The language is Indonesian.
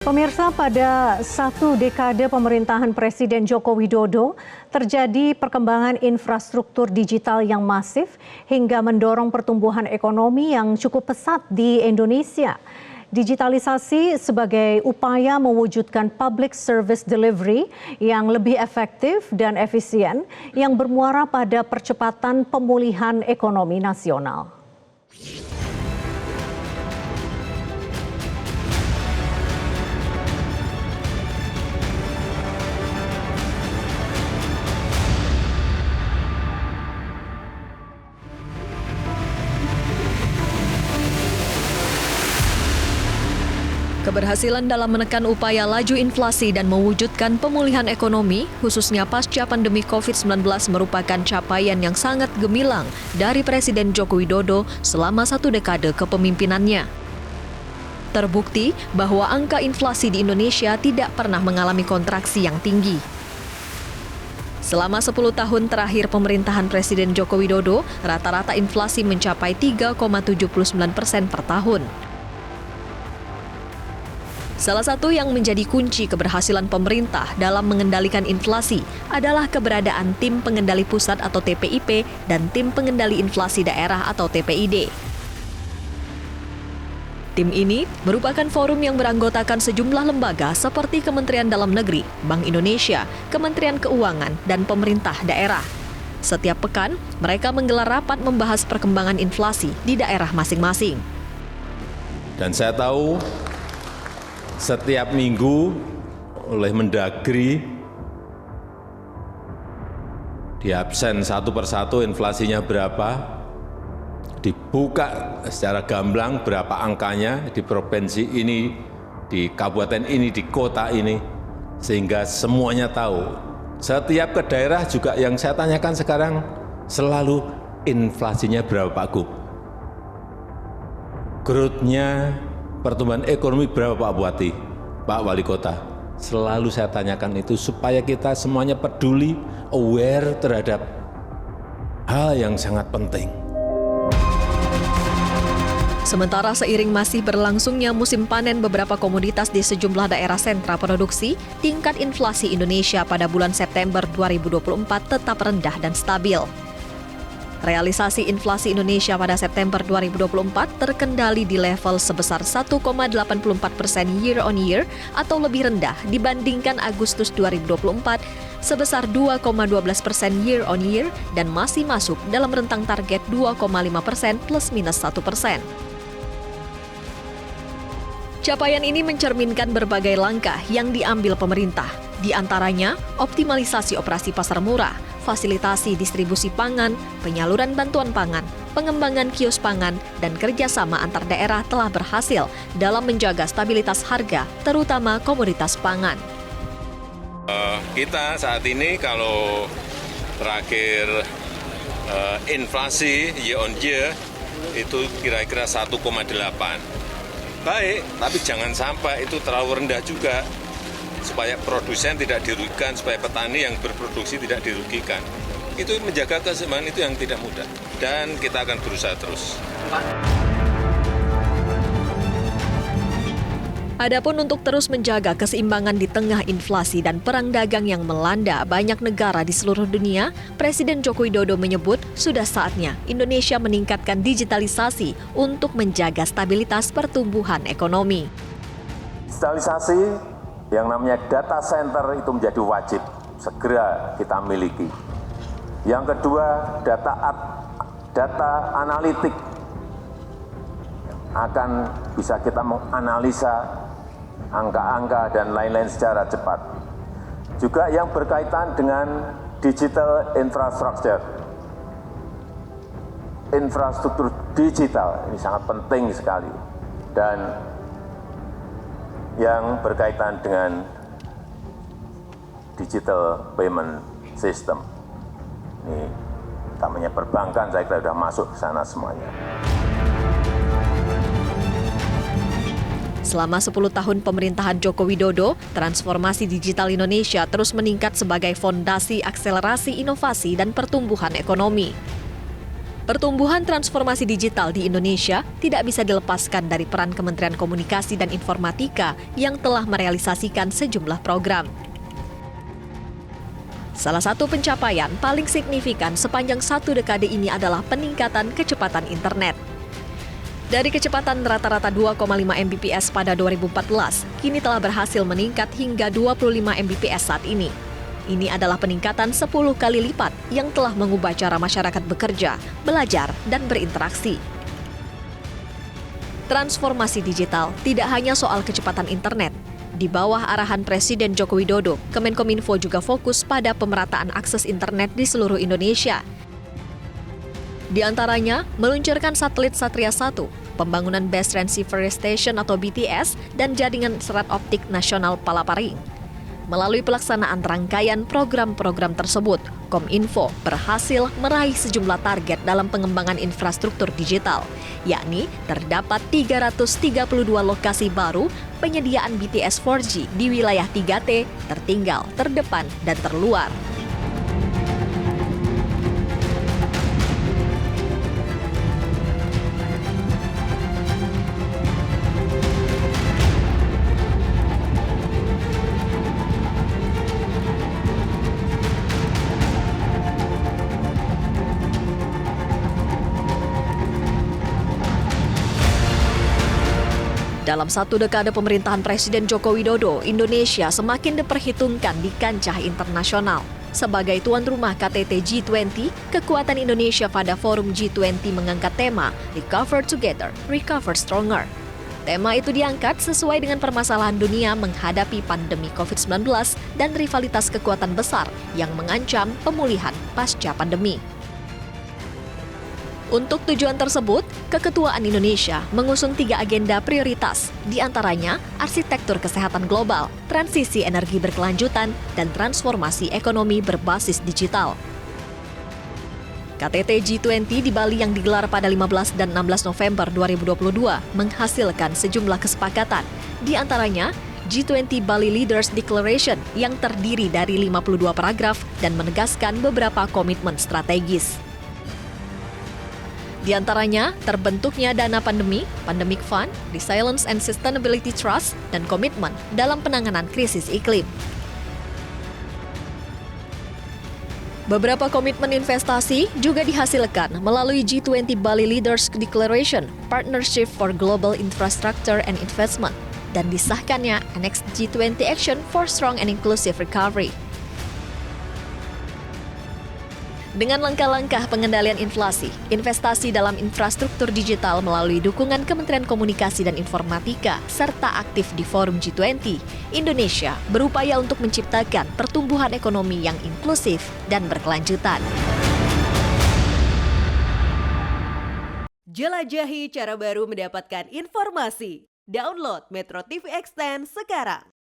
Pemirsa, pada satu dekade pemerintahan Presiden Joko Widodo, terjadi perkembangan infrastruktur digital yang masif hingga mendorong pertumbuhan ekonomi yang cukup pesat di Indonesia. Digitalisasi sebagai upaya mewujudkan public service delivery yang lebih efektif dan efisien yang bermuara pada percepatan pemulihan ekonomi nasional. Keberhasilan dalam menekan upaya laju inflasi dan mewujudkan pemulihan ekonomi, khususnya pasca pandemi COVID-19 merupakan capaian yang sangat gemilang dari Presiden Joko Widodo selama satu dekade kepemimpinannya. Terbukti bahwa angka inflasi di Indonesia tidak pernah mengalami kontraksi yang tinggi. Selama 10 tahun terakhir pemerintahan Presiden Joko Widodo, rata-rata inflasi mencapai 3,79% per tahun. Salah satu yang menjadi kunci keberhasilan pemerintah dalam mengendalikan inflasi adalah keberadaan Tim Pengendali Pusat atau TPIP dan Tim Pengendali Inflasi Daerah atau TPID. Tim ini merupakan forum yang beranggotakan sejumlah lembaga seperti Kementerian Dalam Negeri, Bank Indonesia, Kementerian Keuangan, dan pemerintah daerah. Setiap pekan, mereka menggelar rapat membahas perkembangan inflasi di daerah masing-masing. Dan saya tahu setiap minggu oleh Mendagri di absen satu persatu inflasinya berapa, dibuka secara gamblang berapa angkanya di provinsi ini, di kabupaten ini, di kota ini, sehingga semuanya tahu. Setiap ke daerah juga yang saya tanyakan sekarang selalu inflasinya berapa Pak Gub, growth-nya, pertumbuhan ekonomi berapa Pak Bupati, Pak Wali Kota. Selalu saya tanyakan itu supaya kita semuanya peduli, aware terhadap hal yang sangat penting. Sementara seiring masih berlangsungnya musim panen beberapa komoditas di sejumlah daerah sentra produksi, tingkat inflasi Indonesia pada bulan September 2024 tetap rendah dan stabil. Realisasi inflasi Indonesia pada September 2024 terkendali di level sebesar 1,84% year on year atau lebih rendah dibandingkan Agustus 2024 sebesar 2,12% year on year dan masih masuk dalam rentang target 2,5% plus minus 1%. Capaian ini mencerminkan berbagai langkah yang diambil pemerintah, di antaranya optimalisasi operasi pasar murah, fasilitasi distribusi pangan, penyaluran bantuan pangan, pengembangan kios pangan, dan kerjasama antar daerah telah berhasil dalam menjaga stabilitas harga, terutama komoditas pangan. Kita saat ini kalau terakhir inflasi year on year itu kira-kira 1,8. Baik, tapi jangan sampai itu terlalu rendah juga, supaya produsen tidak dirugikan, supaya petani yang berproduksi tidak dirugikan. Itu menjaga keseimbangan itu yang tidak mudah, dan kita akan berusaha terus. Adapun untuk terus menjaga keseimbangan di tengah inflasi dan perang dagang yang melanda banyak negara di seluruh dunia, Presiden Joko Widodo menyebut sudah saatnya Indonesia meningkatkan digitalisasi untuk menjaga stabilitas pertumbuhan ekonomi. Digitalisasi yang namanya data center itu menjadi wajib segera kita miliki. Yang kedua, data analitik akan bisa kita menganalisa angka-angka dan lain-lain secara cepat. Juga yang berkaitan dengan digital infrastructure. Infrastruktur digital ini sangat penting sekali. Dan yang berkaitan dengan digital payment system. Ini utamanya perbankan, saya kira sudah masuk ke sana semuanya. Selama 10 tahun pemerintahan Joko Widodo, transformasi digital Indonesia terus meningkat sebagai fondasi akselerasi inovasi dan pertumbuhan ekonomi. Pertumbuhan transformasi digital di Indonesia tidak bisa dilepaskan dari peran Kementerian Komunikasi dan Informatika yang telah merealisasikan sejumlah program. Salah satu pencapaian paling signifikan sepanjang 1 dekade ini adalah peningkatan kecepatan internet. Dari kecepatan rata-rata 2,5 Mbps pada 2014, kini telah berhasil meningkat hingga 25 Mbps saat ini. Ini adalah peningkatan 10 kali lipat yang telah mengubah cara masyarakat bekerja, belajar, dan berinteraksi. Transformasi digital tidak hanya soal kecepatan internet. Di bawah arahan Presiden Joko Widodo, Kemenkominfo juga fokus pada pemerataan akses internet di seluruh Indonesia. Di antaranya, meluncurkan satelit Satria 1, pembangunan Base Transceiver Station atau BTS, dan jaringan serat optik nasional Palaparing. Melalui pelaksanaan rangkaian program-program tersebut, Kominfo berhasil meraih sejumlah target dalam pengembangan infrastruktur digital, yakni terdapat 332 lokasi baru penyediaan BTS 4G di wilayah 3T, tertinggal, terdepan, dan terluar. Dalam 1 dekade pemerintahan Presiden Joko Widodo, Indonesia semakin diperhitungkan di kancah internasional. Sebagai tuan rumah KTT G20, kekuatan Indonesia pada forum G20 mengangkat tema Recover Together, Recover Stronger. Tema itu diangkat sesuai dengan permasalahan dunia menghadapi pandemi COVID-19 dan rivalitas kekuatan besar yang mengancam pemulihan pasca pandemi. Untuk tujuan tersebut, Keketuaan Indonesia mengusung 3 agenda prioritas, di antaranya arsitektur kesehatan global, transisi energi berkelanjutan, dan transformasi ekonomi berbasis digital. KTT G20 di Bali yang digelar pada 15 dan 16 November 2022 menghasilkan sejumlah kesepakatan, di antaranya G20 Bali Leaders Declaration yang terdiri dari 52 paragraf dan menegaskan beberapa komitmen strategis. Di antaranya, terbentuknya dana pandemi, Pandemic Fund, Resilience and Sustainability Trust, dan komitmen dalam penanganan krisis iklim. Beberapa komitmen investasi juga dihasilkan melalui G20 Bali Leaders Declaration, Partnership for Global Infrastructure and Investment, dan disahkannya Annex G20 Action for Strong and Inclusive Recovery. Dengan langkah-langkah pengendalian inflasi, investasi dalam infrastruktur digital melalui dukungan Kementerian Komunikasi dan Informatika, serta aktif di forum G20, Indonesia berupaya untuk menciptakan pertumbuhan ekonomi yang inklusif dan berkelanjutan. Jelajahi cara baru mendapatkan informasi. Download Metro TV Extend sekarang.